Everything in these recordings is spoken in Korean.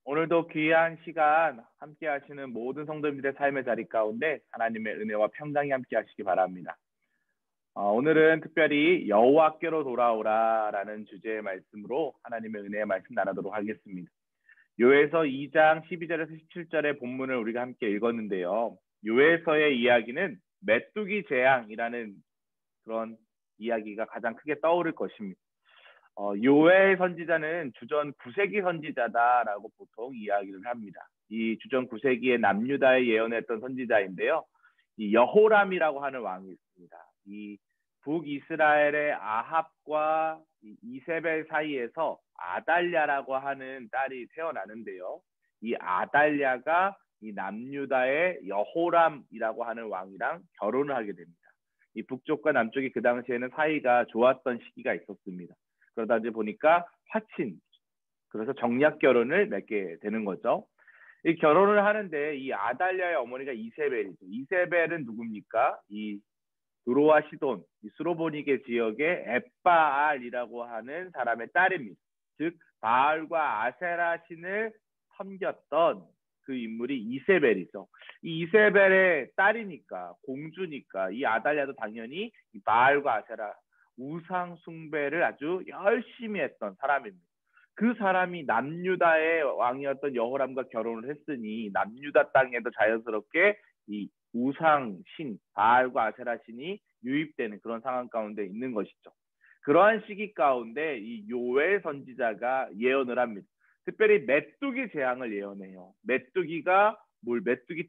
오늘도 귀한 시간 함께 하시는 모든 성도님들의 삶의 자리 가운데 하나님의 은혜와 평강이 함께 하시기 바랍니다. 오늘은 특별히 여호와께로 돌아오라라는 주제의 말씀으로 하나님의 은혜의 말씀 나누도록 하겠습니다. 요에서 2장 12절에서 17절의 본문을 우리가 함께 읽었는데요. 요에서의 이야기는 메뚜기 재앙이라는 그런 이야기가 가장 크게 떠오를 것입니다. 요엘 선지자는 주전 9세기 선지자다라고 보통 이야기를 합니다. 이 주전 9세기에 남유다에 예언했던 선지자인데요. 이 여호람이라고 하는 왕이 있습니다. 이 북이스라엘의 아합과 이세벨 사이에서 아달랴라고 하는 딸이 태어나는데요. 이 아달랴가 이 남유다의 여호람이라고 하는 왕이랑 결혼을 하게 됩니다. 이 북쪽과 남쪽이 그 당시에는 사이가 좋았던 시기가 있었습니다. 그러다 이제 보니까 화친, 그래서 정략 결혼을 맺게 되는 거죠. 이 결혼을 하는데 이 아달랴의 어머니가 이세벨이죠. 이세벨은 누굽니까? 이 두로와 시돈, 이 스로보니게 지역의 엣바알이라고 하는 사람의 딸입니다. 즉 바알과 아세라 신을 섬겼던 그 인물이 이세벨이죠. 이 이세벨의 딸이니까, 공주니까 이 아달랴도 당연히 이 바알과 아세라 우상 숭배를 아주 열심히 했던 사람입니다. 그 사람이 남유다의 왕이었던 여호람과 결혼을 했으니 남유다 땅에도 자연스럽게 이 우상신, 바알과 아세라 신이 유입되는 그런 상황 가운데 있는 것이죠. 그러한 시기 가운데 이 요엘 선지자가 예언을 합니다. 특별히 메뚜기 재앙을 예언해요. 메뚜기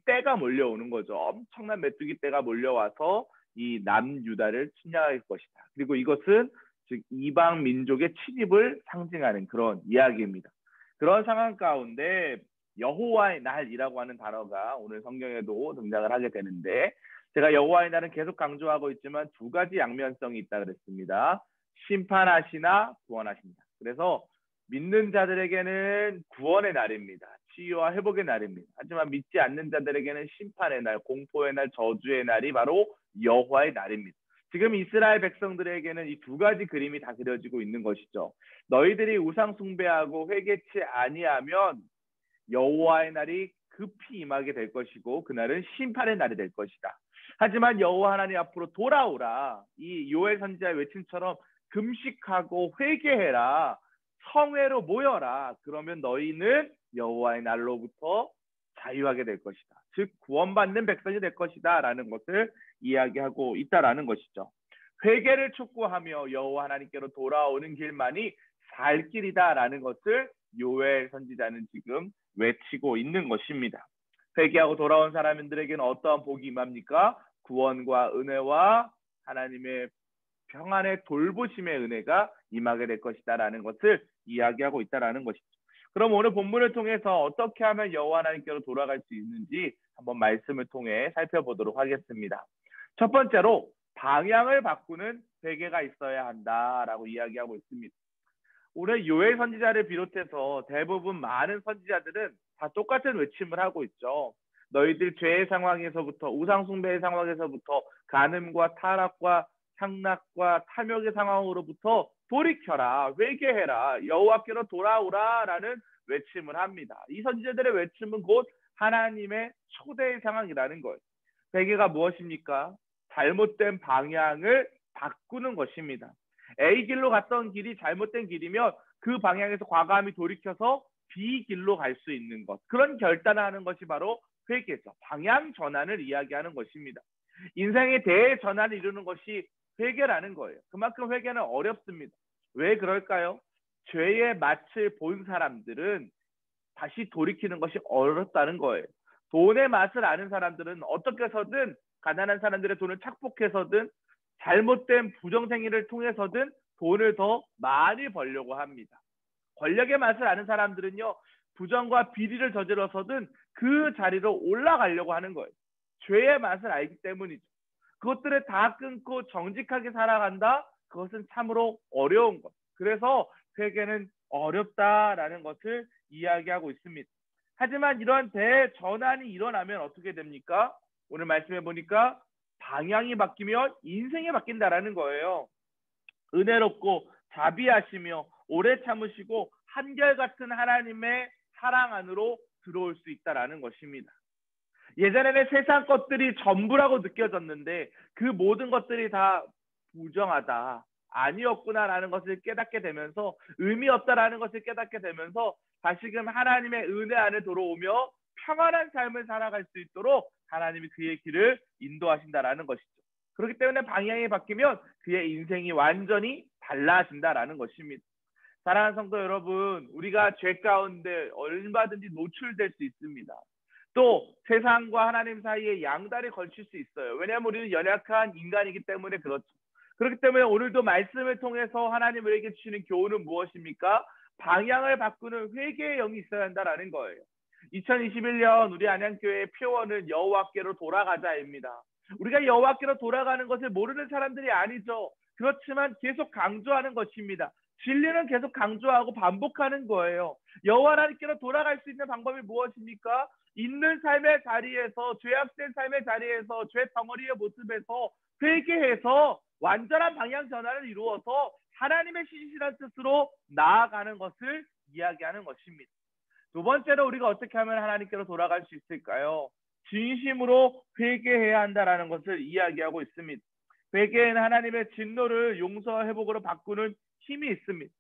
떼가 몰려오는 거죠. 엄청난 메뚜기 떼가 몰려와서 이 남유다를 침략할 것이다. 그리고 이것은 즉 이방 민족의 침입을 상징하는 그런 이야기입니다. 그런 상황 가운데 여호와의 날이라고 하는 단어가 오늘 성경에도 등장을 하게 되는데, 제가 여호와의 날은 계속 강조하고 있지만 두 가지 양면성이 있다 그랬습니다. 심판하시나 구원하신다. 그래서 믿는 자들에게는 구원의 날입니다. 치유와 회복의 날입니다. 하지만 믿지 않는 자들에게는 심판의 날, 공포의 날, 저주의 날이 바로 여호와의 날입니다. 지금 이스라엘 백성들에게는 이 두 가지 그림이 다 그려지고 있는 것이죠. 너희들이 우상 숭배하고 회개치 아니하면 여호와의 날이 급히 임하게 될 것이고 그날은 심판의 날이 될 것이다. 하지만 여호와 하나님 앞으로 돌아오라. 이 요엘 선지자의 외침처럼 금식하고 회개해라. 성회로 모여라. 그러면 너희는 여호와의 날로부터 자유하게 될 것이다. 즉 구원받는 백성이 될 것이다 라는 것을 이야기하고 있다라는 것이죠. 회개를 촉구하며 여호와 하나님께로 돌아오는 길만이 살 길이다 라는 것을 요엘 선지자는 지금 외치고 있는 것입니다. 회개하고 돌아온 사람들에게는 어떠한 복이 임합니까? 구원과 은혜와 하나님의 평안의 돌보심의 은혜가 임하게 될 것이다 라는 것을 이야기하고 있다라는 것이죠. 그럼 오늘 본문을 통해서 어떻게 하면 여호와 하나님께로 돌아갈 수 있는지 한번 말씀을 통해 살펴보도록 하겠습니다. 첫 번째로 방향을 바꾸는 회개가 있어야 한다라고 이야기하고 있습니다. 오늘 요엘 선지자를 비롯해서 대부분 많은 선지자들은 다 똑같은 외침을 하고 있죠. 너희들 죄의 상황에서부터, 우상 숭배의 상황에서부터, 간음과 타락과 향락과 탐욕의 상황으로부터 돌이켜라, 회개해라, 여호와께로 돌아오라 라는 외침을 합니다. 이 선지자들의 외침은 곧 하나님의 초대의 상황이라는 거예요. 회개가 무엇입니까? 잘못된 방향을 바꾸는 것입니다. A 길로 갔던 길이 잘못된 길이면 그 방향에서 과감히 돌이켜서 B 길로 갈 수 있는 것, 그런 결단을 하는 것이 바로 회개죠. 방향 전환을 이야기하는 것입니다. 인생의 대전환을 이루는 것이 회개라는 거예요. 그만큼 회개는 어렵습니다. 왜 그럴까요? 죄의 맛을 본 사람들은 다시 돌이키는 것이 어렵다는 거예요. 돈의 맛을 아는 사람들은 어떻게 해서든, 가난한 사람들의 돈을 착복해서든 잘못된 부정행위를 통해서든 돈을 더 많이 벌려고 합니다. 권력의 맛을 아는 사람들은요, 부정과 비리를 저질러서든 그 자리로 올라가려고 하는 거예요. 죄의 맛을 알기 때문이죠. 그것들을 다 끊고 정직하게 살아간다? 그것은 참으로 어려운 것. 그래서 회개는 어렵다라는 것을 이야기하고 있습니다. 하지만 이러한 대전환이 일어나면 어떻게 됩니까? 오늘 말씀해 보니까 방향이 바뀌면 인생이 바뀐다라는 거예요. 은혜롭고 자비하시며 오래 참으시고 한결같은 하나님의 사랑 안으로 들어올 수 있다라는 것입니다. 예전에는 세상 것들이 전부라고 느껴졌는데 그 모든 것들이 다 부정하다, 아니었구나라는 것을 깨닫게 되면서, 의미 없다라는 것을 깨닫게 되면서 다시금 하나님의 은혜 안에 들어오며 평안한 삶을 살아갈 수 있도록 하나님이 그의 길을 인도하신다라는 것이죠. 그렇기 때문에 방향이 바뀌면 그의 인생이 완전히 달라진다라는 것입니다. 사랑하는 성도 여러분, 우리가 죄 가운데 얼마든지 노출될 수 있습니다. 또 세상과 하나님 사이에 양다리 걸칠 수 있어요. 왜냐하면 우리는 연약한 인간이기 때문에 그렇죠. 그렇기 때문에 오늘도 말씀을 통해서 하나님 우리에게 주시는 교훈은 무엇입니까? 방향을 바꾸는 회개의 영이 있어야 한다라는 거예요. 2021년 우리 안양교회의 표어는 여호와께로 돌아가자입니다. 우리가 여호와께로 돌아가는 것을 모르는 사람들이 아니죠. 그렇지만 계속 강조하는 것입니다. 진리는 계속 강조하고 반복하는 거예요. 여호와 하나님께로 돌아갈 수 있는 방법이 무엇입니까? 있는 삶의 자리에서, 죄악된 삶의 자리에서, 죄 덩어리의 모습에서 회개해서 완전한 방향 전환을 이루어서 하나님의 신실한 뜻으로 나아가는 것을 이야기하는 것입니다. 두 번째로 우리가 어떻게 하면 하나님께로 돌아갈 수 있을까요? 진심으로 회개해야 한다는 것을 이야기하고 있습니다. 회개는 하나님의 진노를 용서와 회복으로 바꾸는 힘이 있습니다.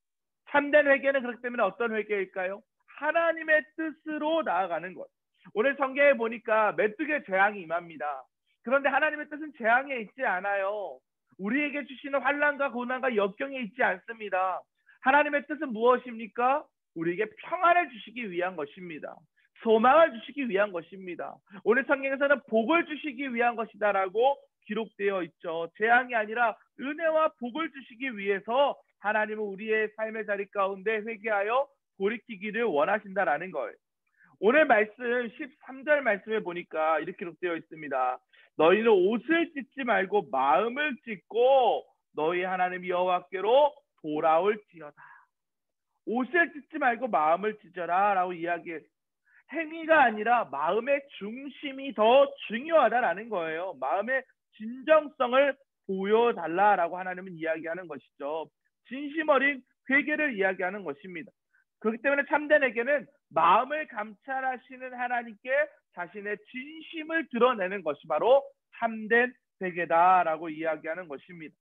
참된 회개는 그렇기 때문에 어떤 회개일까요? 하나님의 뜻으로 나아가는 것. 오늘 성경에 보니까 메뚜기의 재앙이 임합니다. 그런데 하나님의 뜻은 재앙에 있지 않아요. 우리에게 주시는 환난과 고난과 역경에 있지 않습니다. 하나님의 뜻은 무엇입니까? 우리에게 평안을 주시기 위한 것입니다. 소망을 주시기 위한 것입니다. 오늘 성경에서는 복을 주시기 위한 것이다라고 기록되어 있죠. 재앙이 아니라 은혜와 복을 주시기 위해서 하나님은 우리의 삶의 자리 가운데 회개하여 돌이키기를 원하신다라는 거예요. 오늘 말씀 13절 말씀에 보니까 이렇게 기록되어 있습니다. 너희는 옷을 찢지 말고 마음을 찢고 너희 하나님 여호와께로 돌아올지어다. 옷을 찢지 말고 마음을 찢어라 라고 이야기해요. 행위가 아니라 마음의 중심이 더 중요하다라는 거예요. 마음의 진정성을 보여달라라고 하나님은 이야기하는 것이죠. 진심 어린 회개를 이야기하는 것입니다. 그렇기 때문에 참된 회개는 마음을 감찰하시는 하나님께 자신의 진심을 드러내는 것이 바로 참된 회개다라고 이야기하는 것입니다.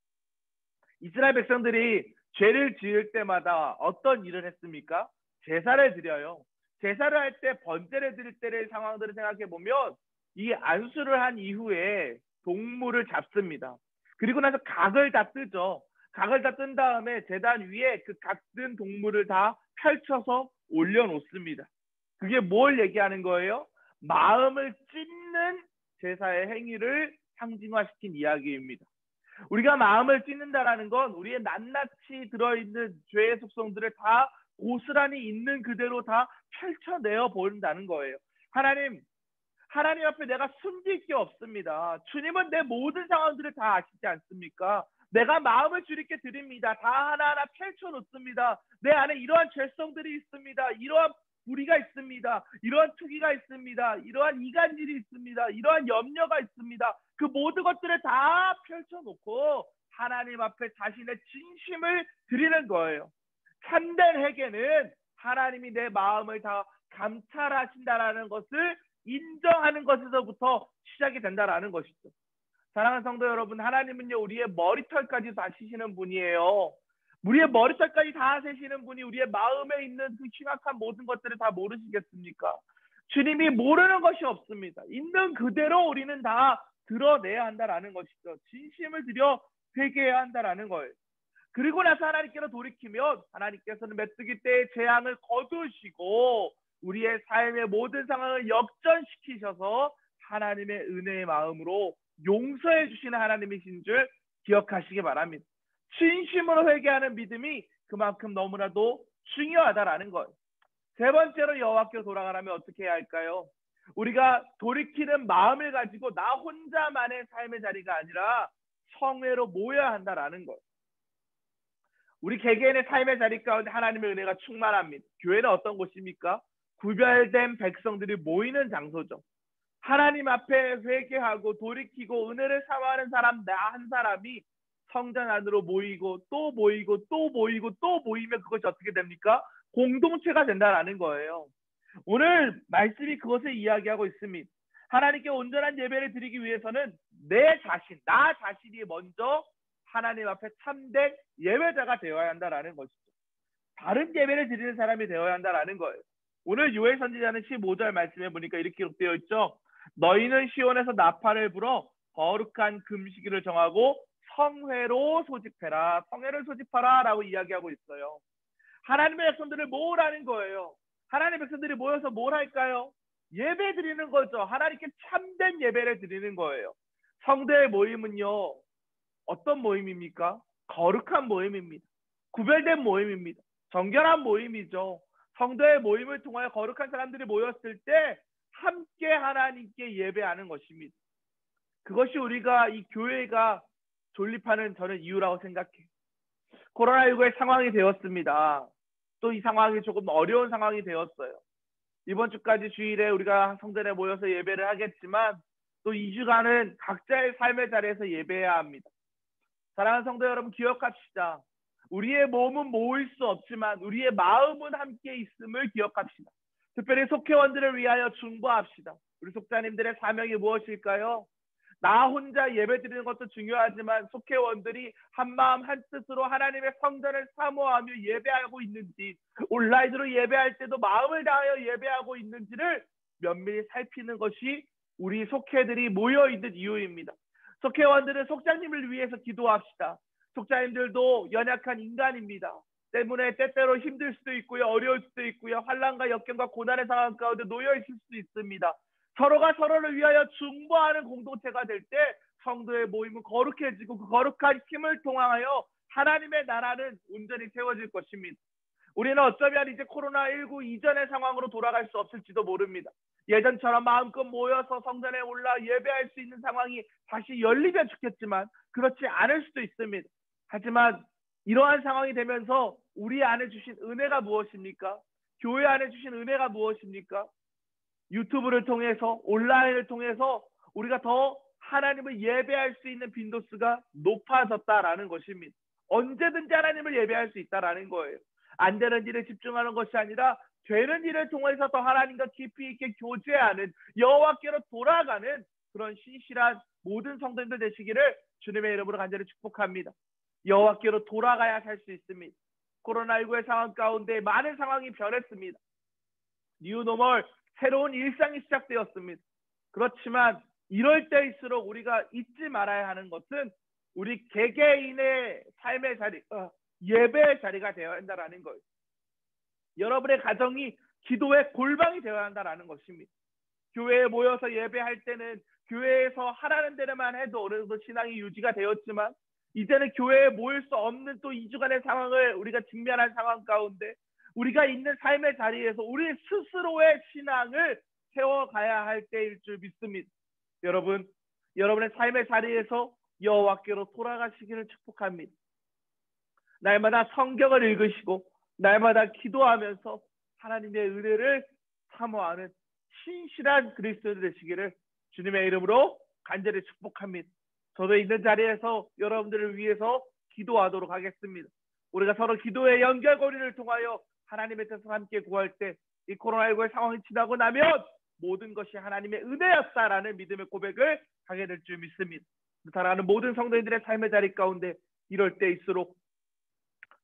이스라엘 백성들이 죄를 지을 때마다 어떤 일을 했습니까? 제사를 드려요. 제사를 할 때 번제를 드릴 때의 상황들을 생각해 보면 이 안수를 한 이후에 동물을 잡습니다. 그리고 나서 각을 다 뜨죠. 각을 다 뜬 다음에 제단 위에 그 각 뜬 동물을 다 펼쳐서 올려놓습니다. 그게 뭘 얘기하는 거예요? 마음을 찢는 제사의 행위를 상징화시킨 이야기입니다. 우리가 마음을 찢는다라는 건 우리의 낱낱이 들어있는 죄의 속성들을 다 고스란히 있는 그대로 다 펼쳐내어 보인다는 거예요. 하나님 앞에 내가 숨길 게 없습니다. 주님은 내 모든 상황들을 다 아시지 않습니까? 내가 마음을 주님께 드립니다. 다 하나하나 펼쳐놓습니다. 내 안에 이러한 죄성들이 있습니다. 이러한 불의가 있습니다. 이러한 투기가 있습니다. 이러한 이간질이 있습니다. 이러한 염려가 있습니다. 그 모든 것들을 다 펼쳐놓고 하나님 앞에 자신의 진심을 드리는 거예요. 참된 회개는 하나님이 내 마음을 다 감찰하신다라는 것을 인정하는 것에서부터 시작이 된다라는 것이죠. 사랑하는 성도 여러분, 하나님은요 우리의 머리털까지 다 아시는 분이에요. 우리의 머리털까지 다 아시는 분이 우리의 마음에 있는 그 심각한 모든 것들을 다 모르시겠습니까? 주님이 모르는 것이 없습니다. 있는 그대로 우리는 다 드러내야 한다라는 것이죠. 진심을 들여 회개해야 한다라는 거예요. 그리고 나서 하나님께로 돌이키면 하나님께서는 메뚜기 때의 재앙을 거두시고 우리의 삶의 모든 상황을 역전시키셔서 하나님의 은혜의 마음으로 용서해 주시는 하나님이신 줄 기억하시기 바랍니다. 진심으로 회개하는 믿음이 그만큼 너무나도 중요하다라는 것. 세 번째로 여호와께로 돌아가려면 어떻게 해야 할까요? 우리가 돌이키는 마음을 가지고 나 혼자만의 삶의 자리가 아니라 성회로 모여야 한다라는 것. 우리 개개인의 삶의 자리 가운데 하나님의 은혜가 충만합니다. 교회는 어떤 곳입니까? 구별된 백성들이 모이는 장소죠. 하나님 앞에 회개하고 돌이키고 은혜를 사모하는 사람 나 한 사람이 성전 안으로 모이고 또 모이고 또 모이고 또 모이면 그것이 어떻게 됩니까? 공동체가 된다라는 거예요. 오늘 말씀이 그것을 이야기하고 있습니다. 하나님께 온전한 예배를 드리기 위해서는 내 자신, 나 자신이 먼저 하나님 앞에 참된 예배자가 되어야 한다라는 것이죠. 다른 예배를 드리는 사람이 되어야 한다라는 거예요. 오늘 요엘 선지자는 15절 말씀에 보니까 이렇게 기록되어 있죠. 너희는 시온에서 나팔을 불어 거룩한 금식일을 정하고 성회로 소집해라. 성회를 소집하라 라고 이야기하고 있어요. 하나님의 백성들을 모으라는 거예요. 하나님의 백성들이 모여서 뭘 할까요? 예배 드리는 거죠. 하나님께 참된 예배를 드리는 거예요. 성도의 모임은요, 어떤 모임입니까? 거룩한 모임입니다. 구별된 모임입니다. 정결한 모임이죠. 성도의 모임을 통하여 거룩한 사람들이 모였을 때 함께 하나님께 예배하는 것입니다. 그것이 우리가 이 교회가 존립하는 저는 이유라고 생각해요. 코로나19의 상황이 되었습니다. 또 이 상황이 조금 어려운 상황이 되었어요. 이번 주까지 주일에 우리가 성전에 모여서 예배를 하겠지만 또 2주간은 각자의 삶의 자리에서 예배해야 합니다. 사랑하는 성도 여러분, 기억합시다. 우리의 몸은 모일 수 없지만 우리의 마음은 함께 있음을 기억합시다. 특별히 속회원들을 위하여 중보합시다. 우리 속자님들의 사명이 무엇일까요? 나 혼자 예배 드리는 것도 중요하지만 속회원들이 한마음 한뜻으로 하나님의 성전을 사모하며 예배하고 있는지, 온라인으로 예배할 때도 마음을 다하여 예배하고 있는지를 면밀히 살피는 것이 우리 속회들이 모여있는 이유입니다. 속회원들은 속장님을 위해서 기도합시다. 속장님들도 연약한 인간입니다. 때문에 때때로 힘들 수도 있고요, 어려울 수도 있고요, 환난과 역경과 고난의 상황 가운데 놓여 있을 수도 있습니다. 서로가 서로를 위하여 중보하는 공동체가 될 때 성도의 모임은 거룩해지고 그 거룩한 힘을 통하여 하나님의 나라는 온전히 세워질 것입니다. 우리는 어쩌면 이제 코로나19 이전의 상황으로 돌아갈 수 없을지도 모릅니다. 예전처럼 마음껏 모여서 성전에 올라 예배할 수 있는 상황이 다시 열리면 좋겠지만 그렇지 않을 수도 있습니다. 하지만 이러한 상황이 되면서 우리 안에 주신 은혜가 무엇입니까? 교회 안에 주신 은혜가 무엇입니까? 유튜브를 통해서, 온라인을 통해서 우리가 더 하나님을 예배할 수 있는 빈도수가 높아졌다라는 것입니다. 언제든지 하나님을 예배할 수 있다라는 거예요. 안 되는 일에 집중하는 것이 아니라 되는 일을 통해서 더 하나님과 깊이 있게 교제하는, 여호와께로 돌아가는 그런 신실한 모든 성도님들 되시기를 주님의 이름으로 간절히 축복합니다. 여호와께로 돌아가야 살 수 있습니다. 코로나19의 상황 가운데 많은 상황이 변했습니다. 뉴노멀, 새로운 일상이 시작되었습니다. 그렇지만 이럴 때일수록 우리가 잊지 말아야 하는 것은 우리 개개인의 삶의 자리, 예배의 자리가 되어야 한다는 거예요. 여러분의 가정이 기도의 골방이 되어야 한다는 것입니다. 교회에 모여서 예배할 때는 교회에서 하라는 대로만 해도 어느 정도 신앙이 유지가 되었지만 이제는 교회에 모일 수 없는 또 2주간의 상황을 우리가 직면한 상황 가운데 우리가 있는 삶의 자리에서 우리 스스로의 신앙을 세워가야 할 때일 줄 믿습니다. 여러분, 여러분의 삶의 자리에서 여호와께로 돌아가시기를 축복합니다. 날마다 성경을 읽으시고 날마다 기도하면서 하나님의 은혜를 사모하는 신실한 그리스도 되시기를 주님의 이름으로 간절히 축복합니다. 저도 있는 자리에서 여러분들을 위해서 기도하도록 하겠습니다. 우리가 서로 기도의 연결고리를 통하여 하나님의 뜻을 함께 구할 때 이 코로나19의 상황이 지나고 나면 모든 것이 하나님의 은혜였다라는 믿음의 고백을 하게 될 줄 믿습니다. 사랑하는 모든 성도님들의 삶의 자리 가운데 이럴 때일수록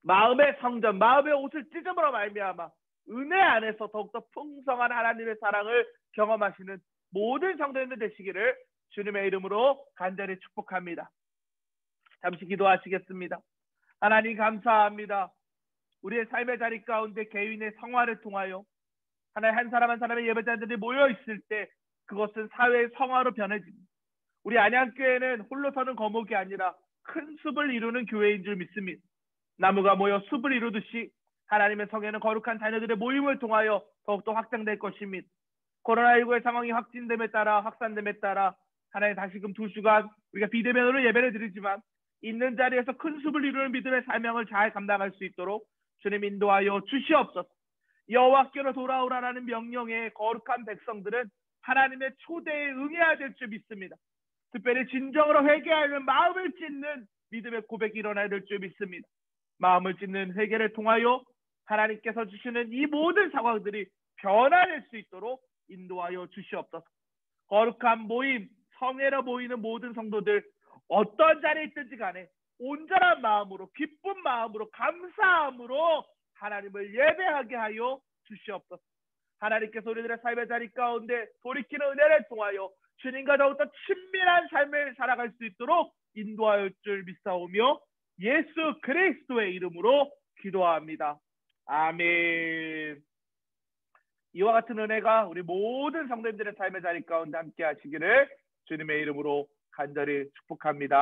마음의 성전, 마음의 옷을 찢음으로 말미암아 은혜 안에서 더욱더 풍성한 하나님의 사랑을 경험하시는 모든 성도님들 되시기를 주님의 이름으로 간절히 축복합니다. 잠시 기도하시겠습니다. 하나님 감사합니다. 우리의 삶의 자리 가운데 개인의 성화를 통하여 하나님 한 사람 한 사람의 예배자들이 모여있을 때 그것은 사회의 성화로 변해집니다. 우리 안양교회는 홀로 서는 거목이 아니라 큰 숲을 이루는 교회인 줄 믿습니다. 나무가 모여 숲을 이루듯이 하나님의 성에는 거룩한 자녀들의 모임을 통하여 더욱더 확장될 것입니다. 코로나19의 상황이 확진됨에 따라 확산됨에 따라 하나님 다시금 2주간 우리가 비대면으로 예배를 드리지만 있는 자리에서 큰 숲을 이루는 믿음의 사명을 잘 감당할 수 있도록 주님 인도하여 주시옵소서. 여호와께로 돌아오라라는 명령에 거룩한 백성들은 하나님의 초대에 응해야 될 줄 믿습니다. 특별히 진정으로 회개하는 마음을 찢는 믿음의 고백이 일어나야 될 줄 믿습니다. 마음을 찢는 회개를 통하여 하나님께서 주시는 이 모든 상황들이 변화될 수 있도록 인도하여 주시옵소서. 거룩한 모임, 성회로 모이는 모든 성도들 어떤 자리에 있든지 간에 온전한 마음으로, 기쁜 마음으로, 감사함으로 하나님을 예배하게 하여 주시옵소서. 하나님께서 우리들의 삶의 자리 가운데 돌이키는 은혜를 통하여 주님과 더욱더 친밀한 삶을 살아갈 수 있도록 인도하여 줄 믿사오며 예수 그리스도의 이름으로 기도합니다. 아멘. 이와 같은 은혜가 우리 모든 성도님들의 삶의 자리 가운데 함께 하시기를 주님의 이름으로 간절히 축복합니다.